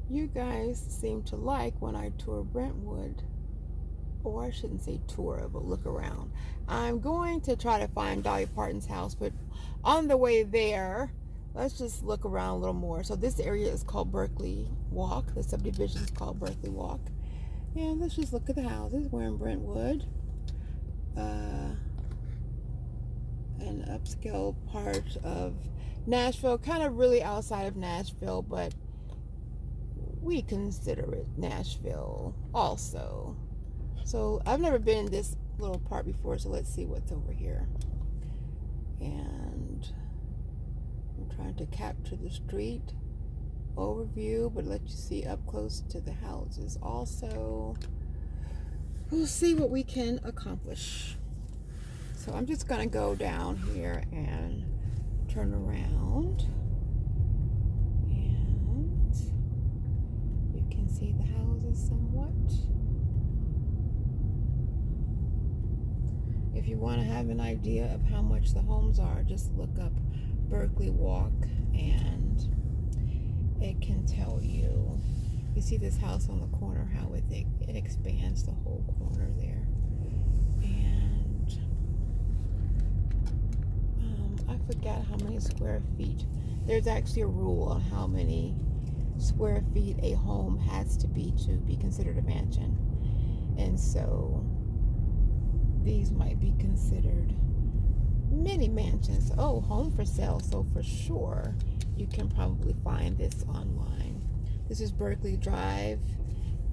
You guys seem to like when I tour Brentwood. Or I shouldn't say tour, but look around. I'm going to try to find Dolly Parton's house, but on the way there, let's just look around a little more. So this area is called Berkeley Walk. The subdivision is called Berkeley Walk. And let's just look at the houses. We're in Brentwood, an upscale part of Nashville, kind of really outside of Nashville, but we consider it Nashville also. So I've never been in this little part before, so let's see what's over here. And I'm trying to capture the street overview, but let you see up close to the houses also. We'll see what we can accomplish. So I'm just gonna go down here and turn around, and you can see the houses somewhat. If you want to have an idea of how much the homes are, just look up Berkeley Walk and it can tell you. You see this house on the corner, how it expands the whole corner there. And I forgot how many square feet. There's actually a rule on how many square feet a home has to be considered a mansion. And so these might be considered mini mansions. Oh, home for sale. So for sure, you can probably find this online. This is Berkeley Drive,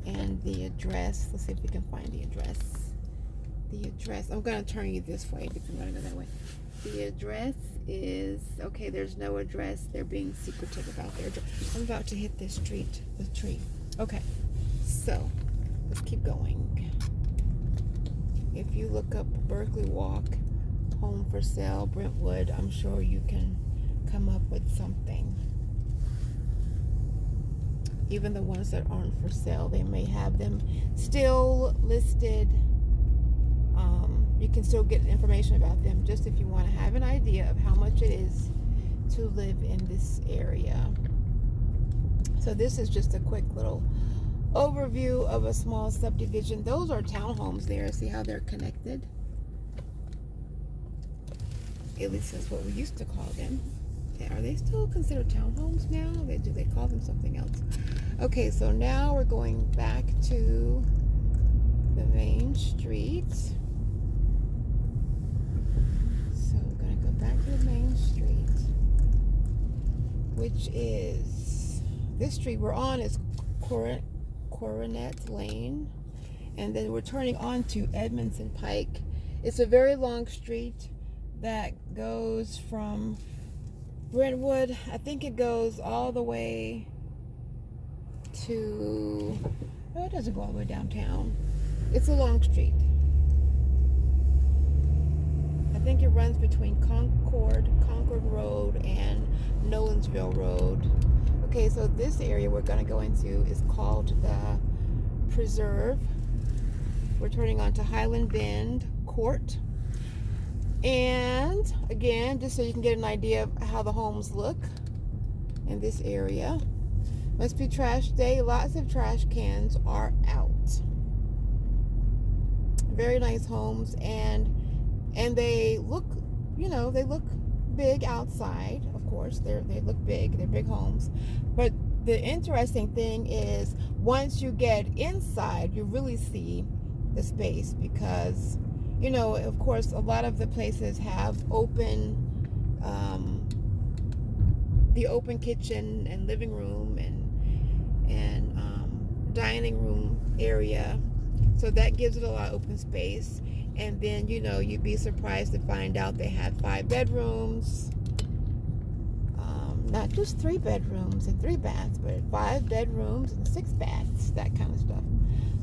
and the address. Let's see if we can find the address. The address. I'm going to turn you this way because I'm going to go that way. The address is, okay, there's no address. They're being secretive about their address. I'm about to hit this street, the tree. Okay, so let's keep going. If you look up Berkeley Walk, home for sale, Brentwood, I'm sure you can come up with something. Even the ones that aren't for sale, they may have them still listed. You can still get information about them just if you want to have an idea of how much it is to live in this area. So this is just a quick little overview of a small subdivision. Those are townhomes there. See how they're connected? At least that's what we used to call them. Are they still considered townhomes now? Do they call them something else? Okay, so now we're going back to the main street. So we're going to go back to the main street, which is, this street we're on is Coronet Lane, and then we're turning on to Edmondson Pike. It's a very long street that goes from Brentwood. I think it goes all the way to, no, it doesn't go all the way downtown. It's a long street. I think it runs between Concord Road and Nolensville Road. Okay, so this area we're going to go into is called the Preserve. We're turning on to Highland Bend Court. And again, just so you can get an idea of how the homes look in this area. Must be trash day. Lots of trash cans are out. Very nice homes, and they look, they look big outside. Of course, they look big. They're big homes. But the interesting thing is, once you get inside, you really see the space because, of course, a lot of the places have the open kitchen and living room and dining room area. So that gives it a lot of open space. And then, you'd be surprised to find out they had 5 bedrooms. Not just 3 bedrooms and 3 baths, but 5 bedrooms and 6 baths, that kind of stuff.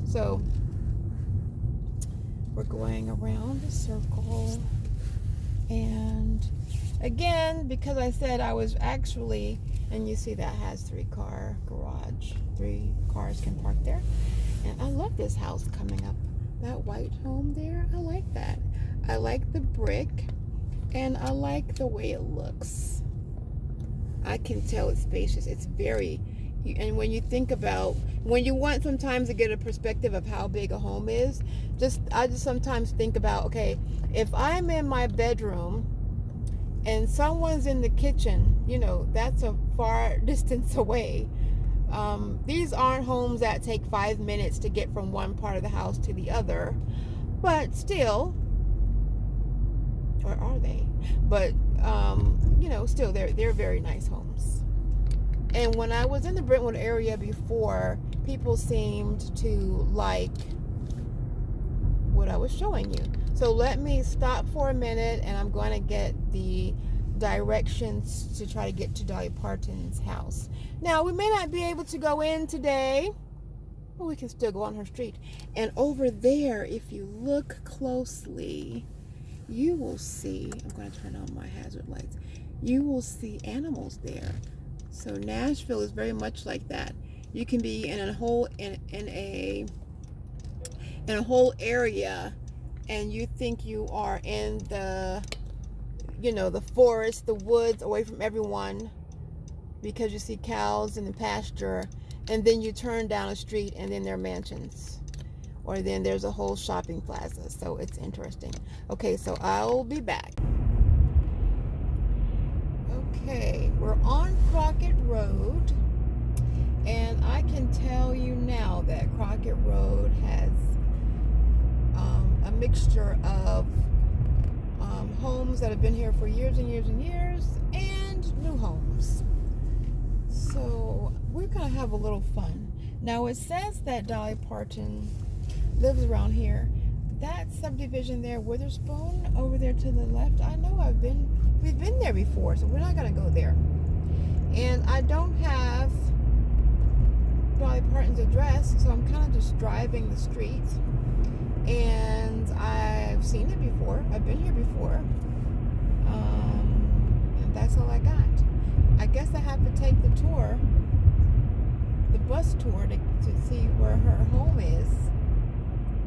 So we're going around the circle. And again, because I said I was actually, and you see that has 3-car garage. 3 cars can park there. And I love this house coming up. That white home there, I like that. I like the brick, and I like the way it looks. I can tell it's spacious. It's very, And when you think about, when you want sometimes to get a perspective of how big a home is, I just sometimes think about, okay, if I'm in my bedroom and someone's in the kitchen, that's a far distance away. These aren't homes that take 5 minutes to get from one part of the house to the other, but still, or are they? But still, they're very nice homes. And when I was in the Brentwood area before, people seemed to like what I was showing you. So let me stop for a minute, and I'm going to get the directions to try to get to Dolly Parton's house. Now, we may not be able to go in today, but we can still go on her street. And over there, if you look closely, you will see, I'm going to turn on my hazard lights, you will see animals there. So Nashville is very much like that. You can be in a whole area, and you think you are in the forest, the woods, away from everyone, because you see cows in the pasture, and then you turn down a street and then there are mansions, or then there's a whole shopping plaza. So it's interesting. Okay, so I'll be back. Okay, we're on Crockett Road, and I can tell you now that Crockett Road has a mixture of homes that have been here for years and years and years, and new homes. So we're going to have a little fun. Now, it says that Dolly Parton lives around here. That subdivision there, Witherspoon, over there to the left, I know we've been there before, so we're not going to go there. And I don't have Dolly Parton's address, so I'm kind of just driving the street. And I've seen it before. I've been here before. And that's all I got. I guess I have to take the tour, the bus tour, to see where her home is.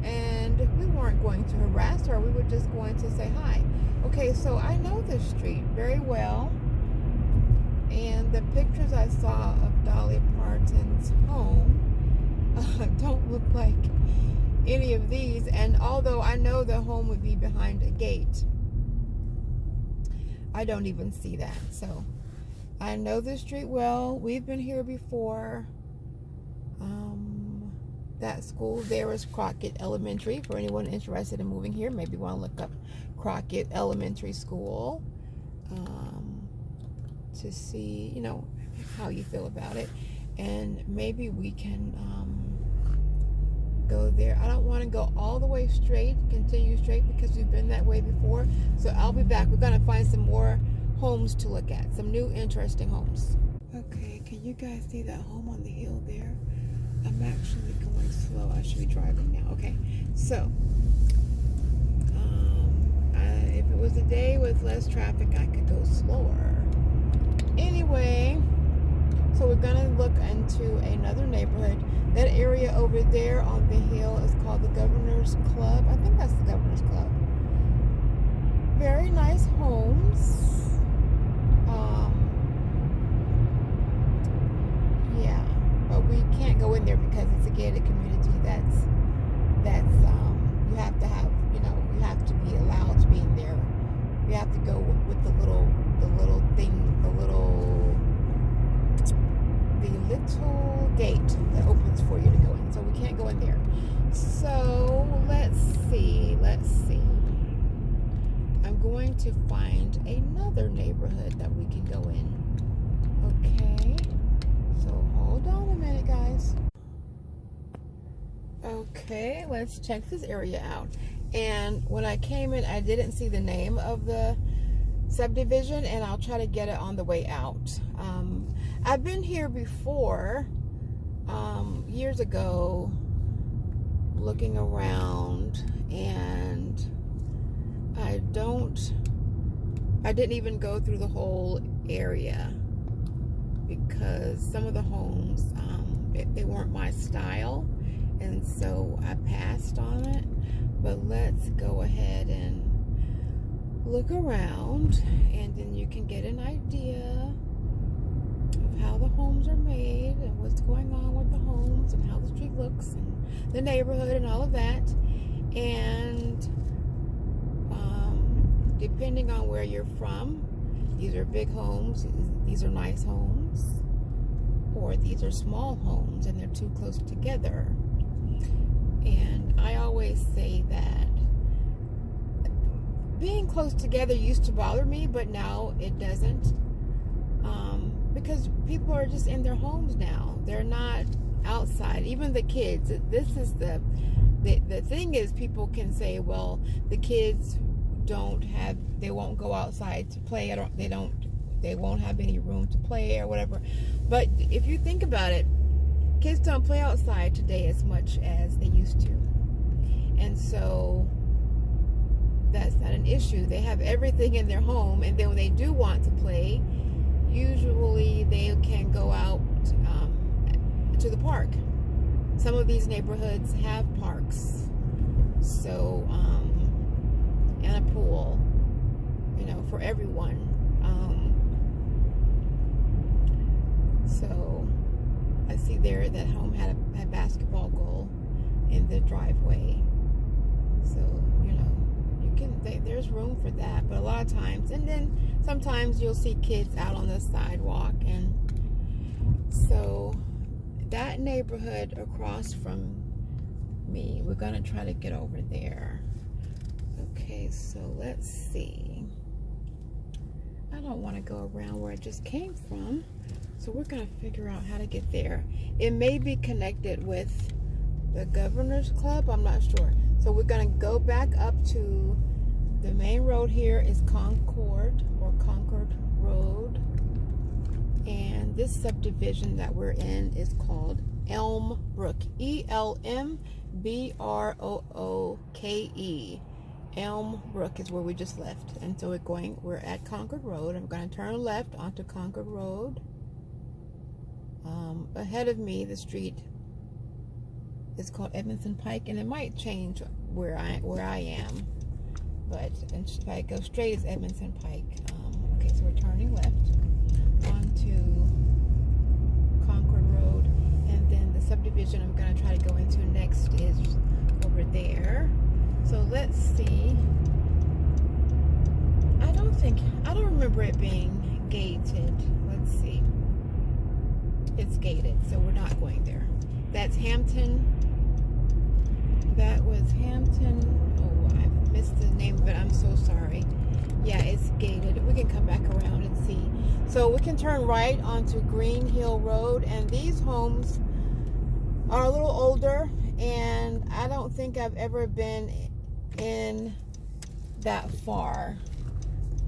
And we weren't going to harass her. We were just going to say hi. Okay, so I know this street very well. And the pictures I saw of Dolly Parton's home don't look like any of these. And although I know the home would be behind a gate, I don't even see that. So I know this street well. We've been here before. That school there is Crockett Elementary. For anyone interested in moving here, maybe want to look up Crockett Elementary School to see, how you feel about it. And maybe we can go there. I don't want to go all the way straight, continue straight, because we've been that way before. So I'll be back. We're going to find some more homes to look at, some new interesting homes. Okay, can you guys see that home on the hill there? I'm actually going slow. I should be driving now. Okay, so if it was a day with less traffic, I could go slower. Anyway, so we're gonna look into another neighborhood. That area over there on the hill is called the Governor's Club. I think that's the Governor's Club. Very nice homes. Yeah, but we can't go in there because it's a gated community. That's you have to have, you have to be allowed to be in there. You have to go with the little gate that opens for you to go in. So we can't go in there. So let's see. I'm going to find another neighborhood that we can go in. Okay. So hold on a minute, guys. Okay, let's check this area out. And when I came in, I didn't see the name of the subdivision, and I'll try to get it on the way out. I've been here before, years ago, looking around, and I didn't even go through the whole area because some of the homes, they weren't my style, and so I passed on it. But let's go ahead and look around, and then you can get an idea of how the homes are made and what's going on with the homes and how the street looks and the neighborhood and all of that. And depending on where you're from, these are big homes, these are nice homes, or these are small homes and they're too close together. And I always say that being close together used to bother me, but now it doesn't, because people are just in their homes now. They're not outside. Even the kids. This is the thing is, people can say, well, the kids they won't go outside to play. They won't have any room to play or whatever. But if you think about it, kids don't play outside today as much as they used to. And so that's not an issue. They have everything in their home, and then when they do want to play, usually they can go out to the park. Some of these neighborhoods have parks, so and a pool, for everyone. So I see there that home had a basketball goal in the driveway. So there's room for that. But a lot of times, and then sometimes you'll see kids out on the sidewalk. And so that neighborhood across from me, we're gonna try to get over there. Okay, so let's see. I don't want to go around where it just came from, so we're gonna figure out how to get there. It may be connected with the Governor's Club, I'm not sure. So we're gonna go back up to the main road. Here is Concord Road, and this subdivision that we're in is called Elm Brook. ELMBROOKE. Elm Brook is where we just left, and so we're at Concord Road. I'm going to turn left onto Concord Road. Ahead of me, the street is called Edmondson Pike, and it might change where I am, but if I go straight, it's Edmondson Pike. Okay, so we're turning left onto Concord Road, and then the subdivision I'm going to try to go into next is over there. So let's see. I don't remember it being gated. Let's see. It's gated, so we're not going there. That's Hampton. That was Hampton. Oh, I missed the name of it. I'm so sorry. Yeah, it's gated. We can come back around and see. So we can turn right onto Green Hill Road, and these homes are a little older, and I don't think I've ever been in that far,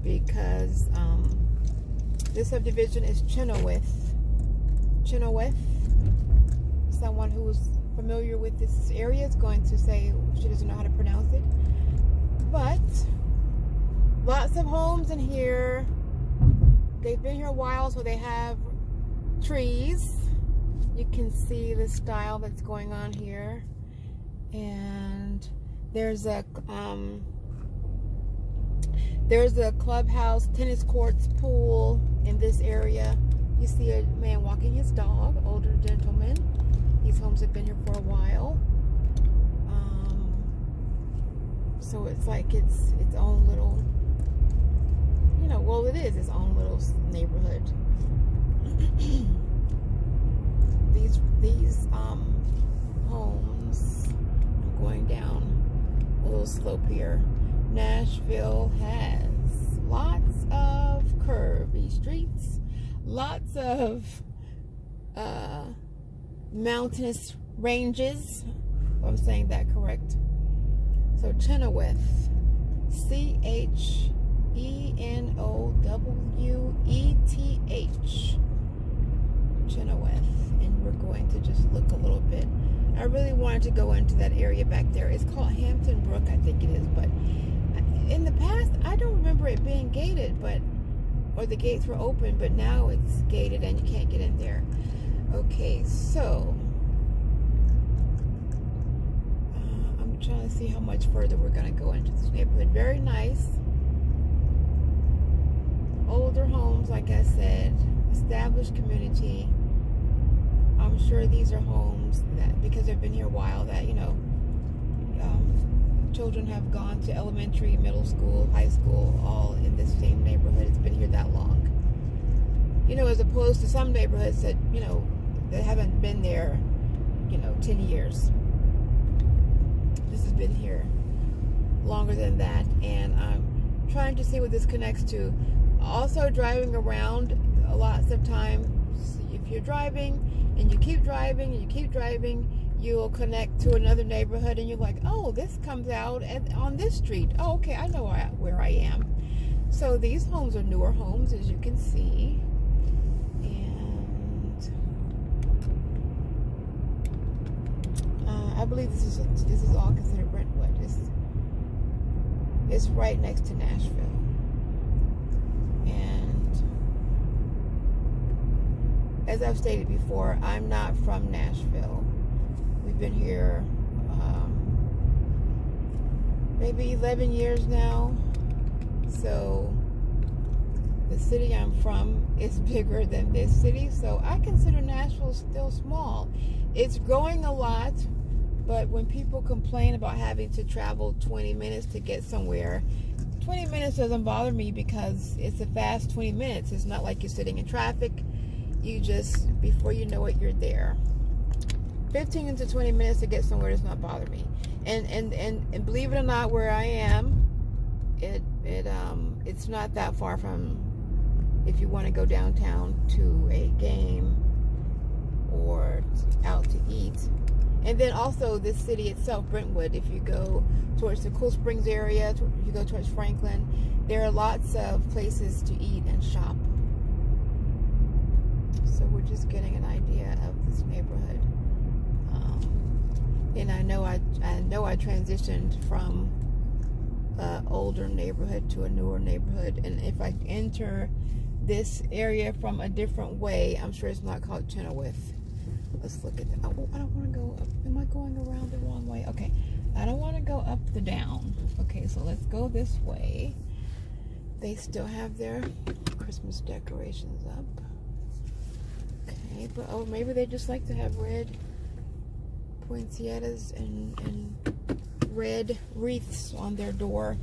because this subdivision is Chenoweth. Someone who's familiar with this area is going to say she doesn't know how to pronounce it, but lots of homes in here. They've been here a while, so they have trees. You can see the style that's going on here, and there's a clubhouse, tennis courts, pool in this area. You see a man walking his dog, older gentleman. These homes have been here for a while. So it's like its own little, well, it is its own little neighborhood. These homes, I'm going down a little slope here. Nashville has lots of curvy streets, lots of mountainous ranges. If I'm saying that correct. So Chenoweth, CHENOWETH, Chenoweth, and we're going to just look a little bit. I really wanted to go into that area back there. It's called Hampton Brook, I think it is, but in the past, I don't remember it being gated, or the gates were open, but now it's gated and you can't get in there. Okay, so I'm trying to see how much further we're going to go into this neighborhood. Very nice. Older homes, like I said, established community. I'm sure these are homes that, because they've been here a while, that, you know, children have gone to elementary, middle school, high school, all in this same neighborhood. It's been here that long. You know, as opposed to some neighborhoods that, you know, that haven't been there, you know, 10 years. This has been here longer than that, and I'm trying to see what this connects to. Also, driving around, lots of times, if you're driving and you keep driving and you keep driving, you'll connect to another neighborhood, and you're like, oh, this comes out on this street. Oh, okay, I know where I am. So these homes are newer homes, as you can see. I believe this is all considered Brentwood. It's right next to Nashville, and as I've stated before, I'm not from Nashville. We've been here maybe 11 years now, so the city I'm from is bigger than this city, so I consider Nashville still small. It's growing a lot. But when people complain about having to travel 20 minutes to get somewhere, 20 minutes doesn't bother me because it's a fast 20 minutes. It's not like you're sitting in traffic. You just, before you know it, you're there. 15 to 20 minutes to get somewhere does not bother me. And believe it or not, where I am, it's not that far from, if you want to go downtown to a game or out to eat. And then also this city itself, Brentwood, if you go towards the Cool Springs area, if you go towards Franklin, there are lots of places to eat and shop. So we're just getting an idea of this neighborhood. And I know I transitioned from an older neighborhood to a newer neighborhood. And if I enter this area from a different way, I'm sure it's not called Chenoweth. Let's look at that. Oh, I don't want to go up. Am I going around the wrong way? Okay. I don't want to go up the down. Okay, so let's go this way. They still have their Christmas decorations up. Okay, but oh, maybe they just like to have red poinsettias and red wreaths on their door.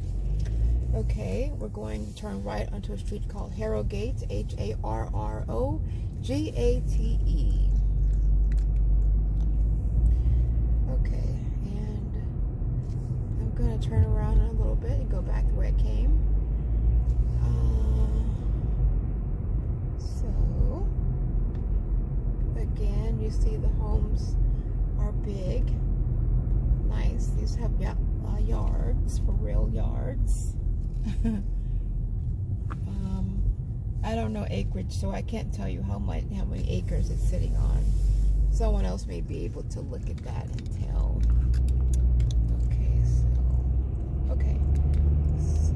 Okay, we're going to turn right onto a street called Harrowgate, Harrogate. Okay, and I'm going to turn around in a little bit and go back the way I came. So, again, you see the homes are big. Nice. These have yards, for real yards. I don't know acreage, so I can't tell you how many acres it's sitting on. Someone else may be able to look at that and tell. Okay, so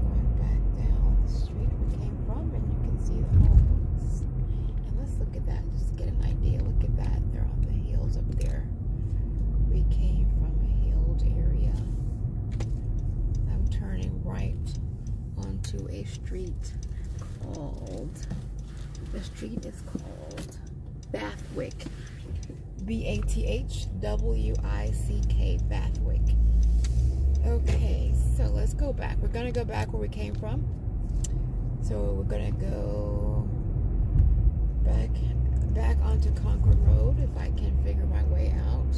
going back down the street we came from, and you can see the homes. And let's look at that, just to get an idea. Look at that, they're on the hills up there. We came from a hilled area. I'm turning right onto a street called, the street is called Bathwick. Bathwick, Bathwick. Okay, so let's go back. We're gonna go back where we came from. So we're gonna go back onto Concord Road, if I can figure my way out.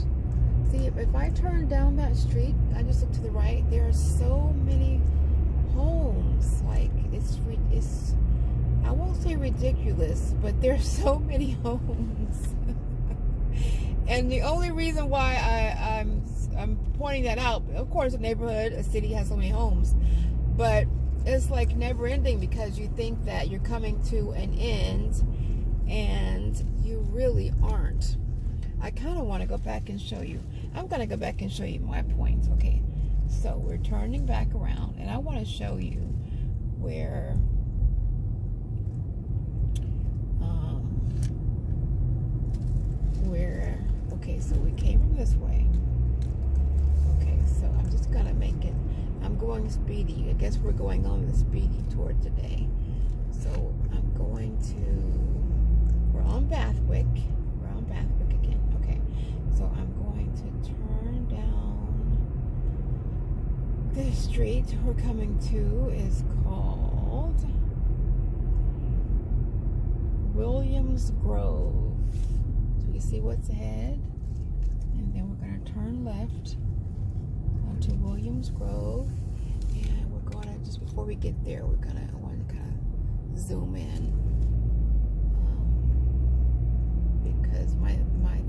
See, if I turn down that street, I just look to the right, there are so many homes. Like, it's I won't say ridiculous, but there's so many homes. And the only reason why I'm pointing that out, of course, a neighborhood, a city has so many homes, but it's like never ending, because you think that you're coming to an end and you really aren't. I kind of want to go back and show you. I'm going to go back and show you my points. Okay, so we're turning back around, and I want to show you where okay, so we came from this way. Okay, so I'm just gonna make it, I'm going speedy. I guess we're going on the speedy tour today. So I'm going to street we're coming to is called Williams Grove. So you see what's ahead, and then we're going to turn left onto Williams Grove, and we're going to, just before we get there, we're going to, I want to kind of zoom in, because my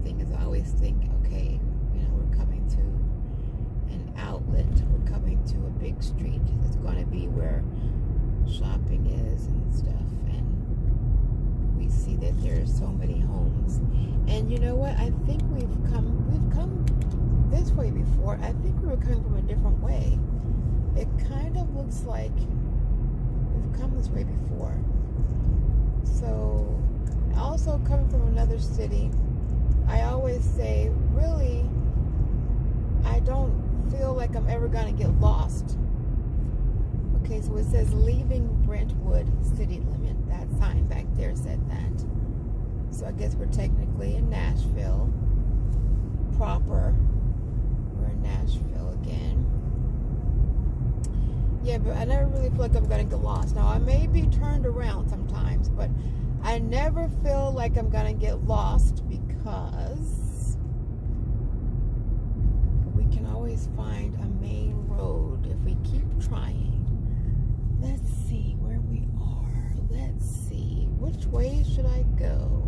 thing is I always think, okay, you know, we're coming to an outlet, we're coming to a big street, it's going to be where shopping is and stuff, and we see that there's so many homes. And you know what, I think we've come this way before. I think we were coming from a different way. It kind of looks like we've come this way before. So, also coming from another city, I always say, really, I don't feel like I'm ever going to get lost. Okay, so it says leaving Brentwood city limit. That sign back there said that. So I guess we're technically in Nashville proper. We're in Nashville again. Yeah, but I never really feel like I'm going to get lost. Now, I may be turned around sometimes, but I never feel like I'm going to get lost, because we can always find a main road if we keep trying. Let's see where we are. Let's see. Which way should I go?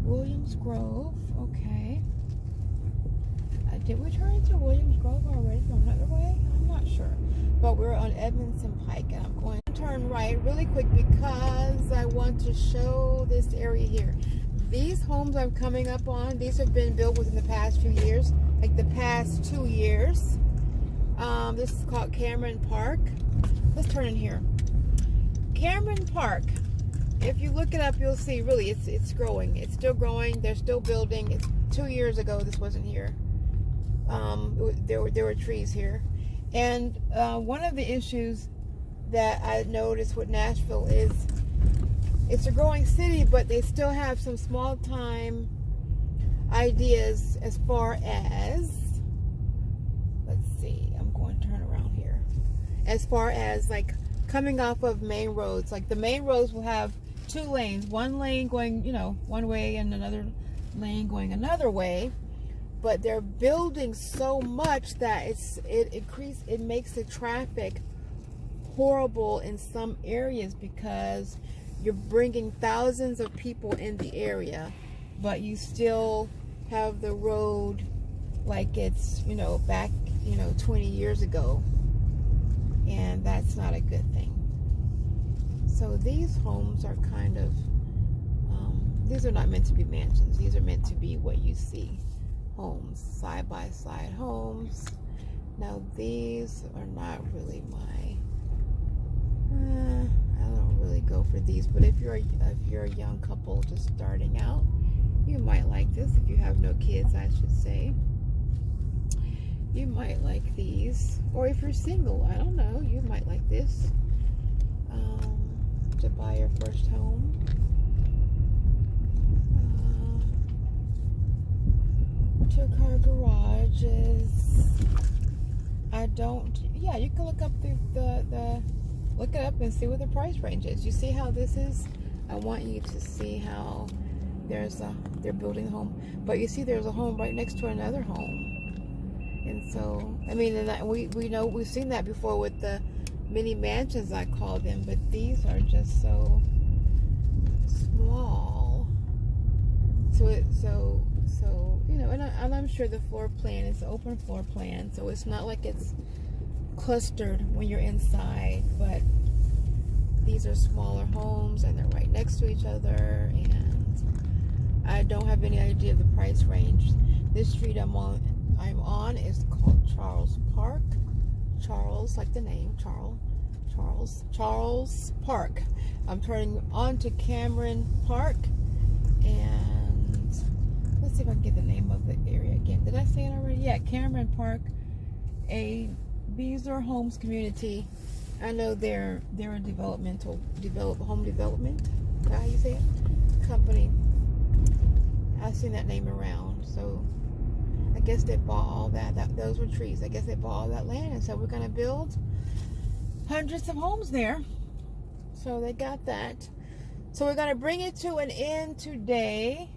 Williams Grove. Okay. Did we turn into Williams Grove already from another way? I'm not sure. But we're on Edmondson Pike, and I'm going to turn right really quick because I want to show this area here. These homes I'm coming up on, these have been built within the past few years, like the past 2 years. This is called Cameron Park. Let's turn in here. Cameron Park. If you look it up, you'll see, really, it's growing. It's still growing. They're still building. It's 2 years ago. This wasn't here. There were trees here. And one of the issues that I noticed with Nashville is it's a growing city, but they still have some small time ideas as far as, let's see, I'm going to turn around here, as far as like coming off of main roads. Like the main roads will have 2 lanes, one lane going, you know, one way and another lane going another way, but they're building so much that it makes the traffic horrible in some areas, because you're bringing thousands of people in the area, but you still have the road like it's, you know, back, you know, 20 years ago, and that's not a good thing. So these homes are kind of, these are not meant to be mansions. These are meant to be what you see, homes, side-by-side homes. Now these are not really my, I don't really go for these, but if you're a young couple just starting out, you might like this. If you have no kids, I should say, you might like these. Or if you're single, I don't know, you might like this, to buy your first home. Two-car garages. Yeah, you can look up look it up and see what the price range is. You see how this is? I want you to see how they're building a home, but you see there's a home right next to another home. And so, I mean, and we know, we've seen that before with the mini mansions, I call them, but these are just so small. So you know, and I'm sure the floor plan is an open floor plan, so it's not like it's clustered when you're inside, but these are smaller homes and they're right next to each other, and I don't have any idea of the price range. This street I'm on is called Charles Park. Charles, like the name, Charles Park. I'm turning on to Cameron Park, and let's see if I can get the name of the area again. Did I say it already? Yeah, Cameron Park, a Beazer Homes community. I know they're a home development, is that how you say it? Company. I've seen that name around, so I guess they bought all that. Those were trees. I guess they bought all that land, and so we're gonna build hundreds of homes there. So they got that. So we're gonna bring it to an end today.